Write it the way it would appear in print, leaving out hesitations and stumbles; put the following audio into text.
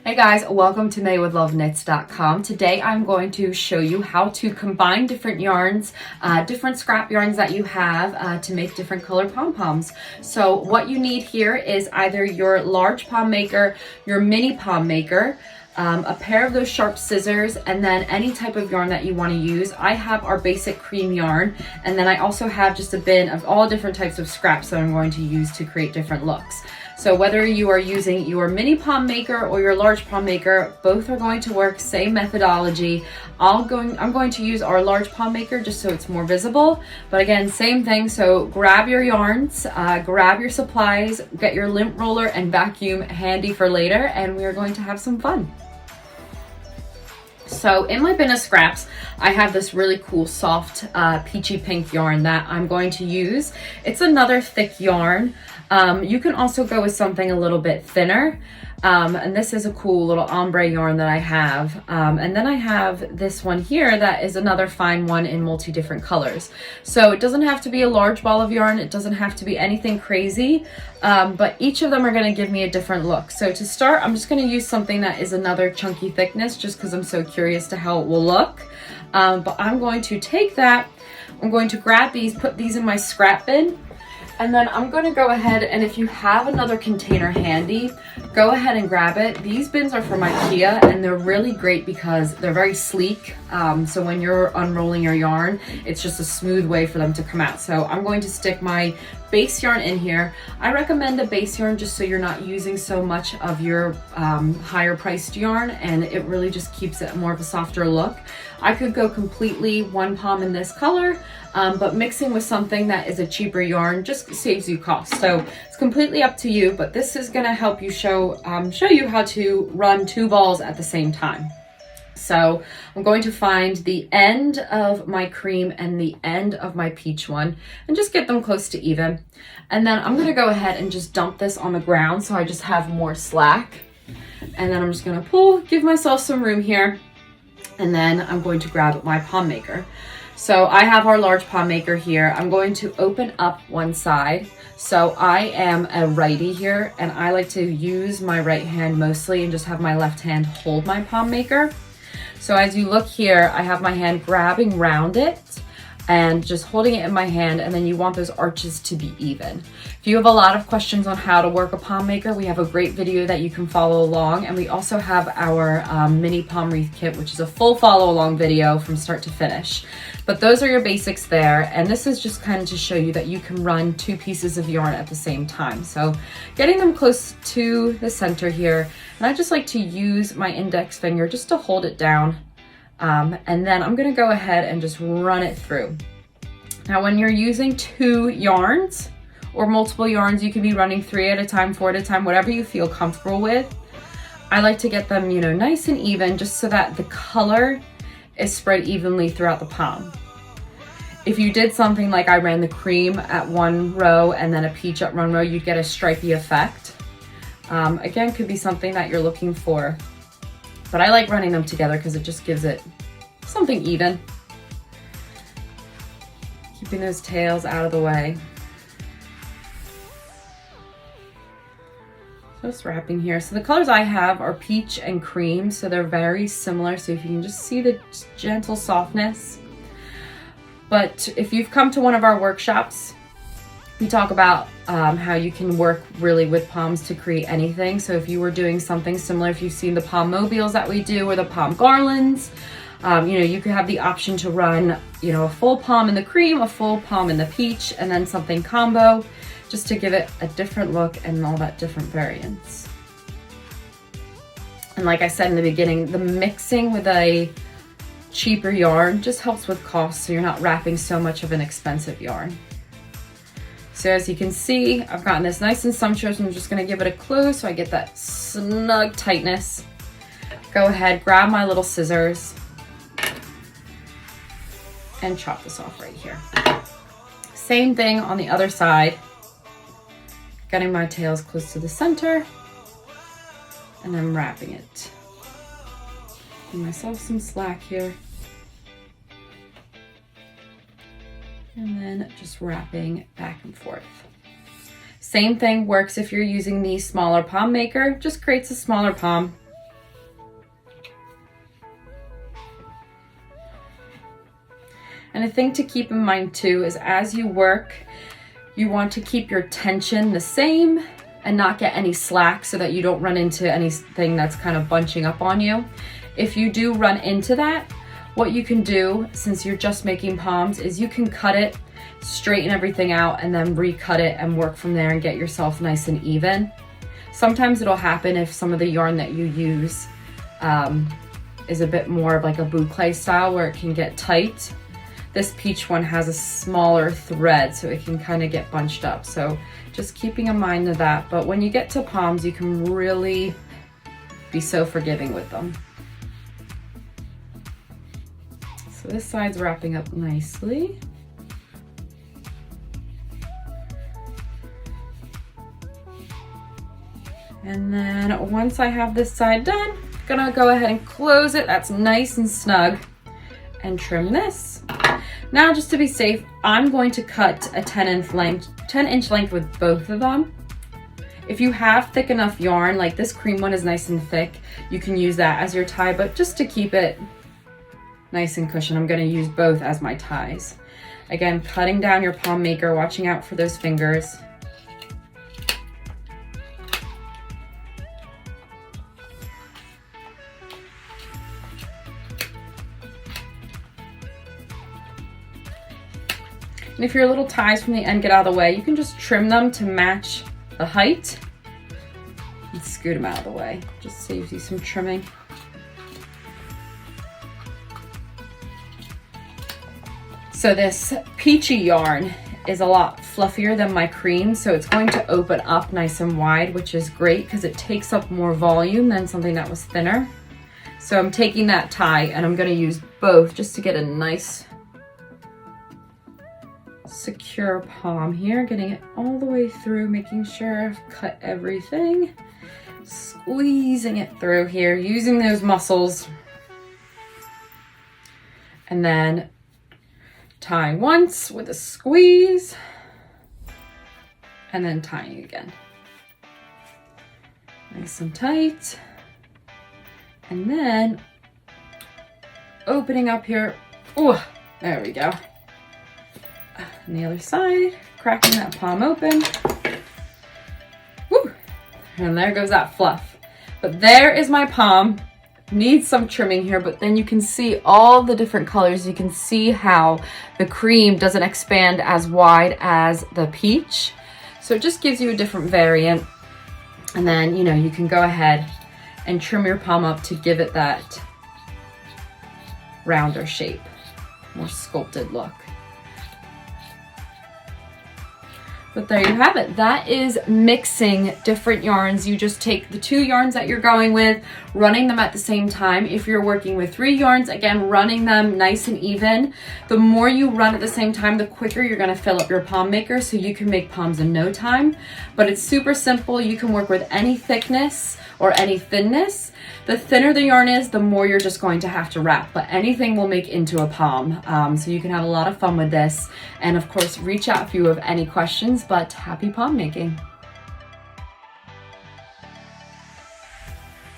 Hey guys, welcome to maywithloveknits.com. Today I'm going to show you how to combine different yarns, different scrap yarns that you have to make different color pom-poms. So what you need here is either your large pom maker, your mini pom maker, a pair of those sharp scissors, and then any type of yarn that you want to use. I have our basic cream yarn, and then I also have just a bin of all different types of scraps that I'm going to use to create different looks. So whether you are using your mini pom maker or your large pom maker, both are going to work, same methodology. I'm going to use our large pom maker just so it's more visible, but again, same thing. So grab your yarns, grab your supplies, get your lint roller and vacuum handy for later, and we are going to have some fun. So in my bin of scraps, I have this really cool soft peachy pink yarn that I'm going to use. It's another thick yarn. You can also go with something a little bit thinner. And this is a cool little ombre yarn that I have. And then I have this one here that is another fine one in multi different colors. So it doesn't have to be a large ball of yarn. It doesn't have to be anything crazy. But each of them are going to give me a different look. So to start, I'm just going to use something that is another chunky thickness just because I'm so curious to how it will look. But I'm going to take that. I'm going to grab these, put these in my scrap bin. And then I'm going to go ahead, and if you have another container handy, go ahead and grab it. These bins are from IKEA, and they're really great because they're very sleek. So when you're unrolling your yarn, it's just a smooth way for them to come out. So I'm going to stick my base yarn in here. I recommend a base yarn just so you're not using so much of your higher priced yarn, and it really just keeps it more of a softer look. I could go completely one pom in this color, but mixing with something that is a cheaper yarn just saves you cost. So it's completely up to you, but this is gonna help you show you how to run two balls at the same time. So I'm going to find the end of my cream and the end of my peach one and just get them close to even. And then I'm going to go ahead and just dump this on the ground so I just have more slack. And then I'm just going to give myself some room here. And then I'm going to grab my pom maker. So I have our large pom maker here. I'm going to open up one side. So I am a righty here, and I like to use my right hand mostly and just have my left hand hold my pom maker. So as you look here, I have my hand grabbing round it and just holding it in my hand, and then you want those arches to be even. If you have a lot of questions on how to work a pom maker, we have a great video that you can follow along, and we also have our mini pom wreath kit, which is a full follow along video from start to finish. But those are your basics there, and this is just kind of to show you that you can run two pieces of yarn at the same time. So getting them close to the center here, and I just like to use my index finger just to hold it down. And then I'm going to go ahead and just run it through. Now when you're using two yarns or multiple yarns, you can be running 3 at a time, 4 at a time, whatever you feel comfortable with. I like to get them, nice and even just so that the color is spread evenly throughout the pom. If you did something like I ran the cream at one row and then a peach at one row, you'd get a stripy effect. Again, could be something that you're looking for. But I like running them together because it just gives it something even. Keeping those tails out of the way. Just wrapping here. So the colors I have are peach and cream, so they're very similar. So if you can just see the gentle softness. But if you've come to one of our workshops, we talk about how you can work really with poms to create anything. So if you were doing something similar, if you've seen the pom mobiles that we do or the pom garlands, you could have the option to run, a full pom in the cream, a full pom in the peach, and then something combo, just to give it a different look and all that different variance. And like I said in the beginning, the mixing with a cheaper yarn just helps with cost, so you're not wrapping so much of an expensive yarn. So as you can see, I've gotten this nice and sumptuous. I'm just going to give it a close so I get that snug tightness. Go ahead, grab my little scissors and chop this off right here. Same thing on the other side. Getting my tails close to the center and then wrapping it. Give myself some slack here. And then just wrapping back and forth. Same thing works if you're using the smaller pom maker, just creates a smaller pom. And a thing to keep in mind too is as you work, you want to keep your tension the same and not get any slack so that you don't run into anything that's kind of bunching up on you. If you do run into that, what you can do, since you're just making poms, is you can cut it, straighten everything out, and then recut it and work from there and get yourself nice and even. Sometimes it'll happen if some of the yarn that you use is a bit more of like a boucle style where it can get tight. This peach one has a smaller thread, so it can kind of get bunched up. So just keeping in mind of that. But when you get to poms, you can really be so forgiving with them. So this side's wrapping up nicely. And then once I have this side done, I'm gonna go ahead and close it. That's nice and snug, and trim this. Now, just to be safe, I'm going to cut a 10-inch length with both of them. If you have thick enough yarn, like this cream one is nice and thick, you can use that as your tie, but just to keep it nice and cushioned, I'm gonna use both as my ties. Again, cutting down your palm maker, watching out for those fingers. And if your little ties from the end get out of the way, you can just trim them to match the height and scoot them out of the way. Just saves you some trimming. So this peachy yarn is a lot fluffier than my cream, so it's going to open up nice and wide, which is great because it takes up more volume than something that was thinner. So I'm taking that tie and I'm going to use both just to get a nice secure palm here, getting it all the way through, making sure I've cut everything, squeezing it through here, using those muscles, and then tying once with a squeeze, and then tying again. Nice and tight. And then opening up here. Oh, there we go. And the other side, cracking that palm open. Woo! And there goes that fluff. But there is my palm. Needs some trimming here, but then you can see all the different colors. You can see how the cream doesn't expand as wide as the peach. So it just gives you a different variant. And then, you know, you can go ahead and trim your palm up to give it that rounder shape, more sculpted look. But there you have it. That is mixing different yarns. You just take the 2 yarns that you're going with, running them at the same time. If you're working with 3 yarns, again, running them nice and even. The more you run at the same time, the quicker you're gonna fill up your palm maker, so you can make palms in no time. But it's super simple. You can work with any thickness or any thinness. The thinner the yarn is, the more you're just going to have to wrap, but anything will make into a palm. So you can have a lot of fun with this. And of course, reach out if you have any questions, but happy palm making.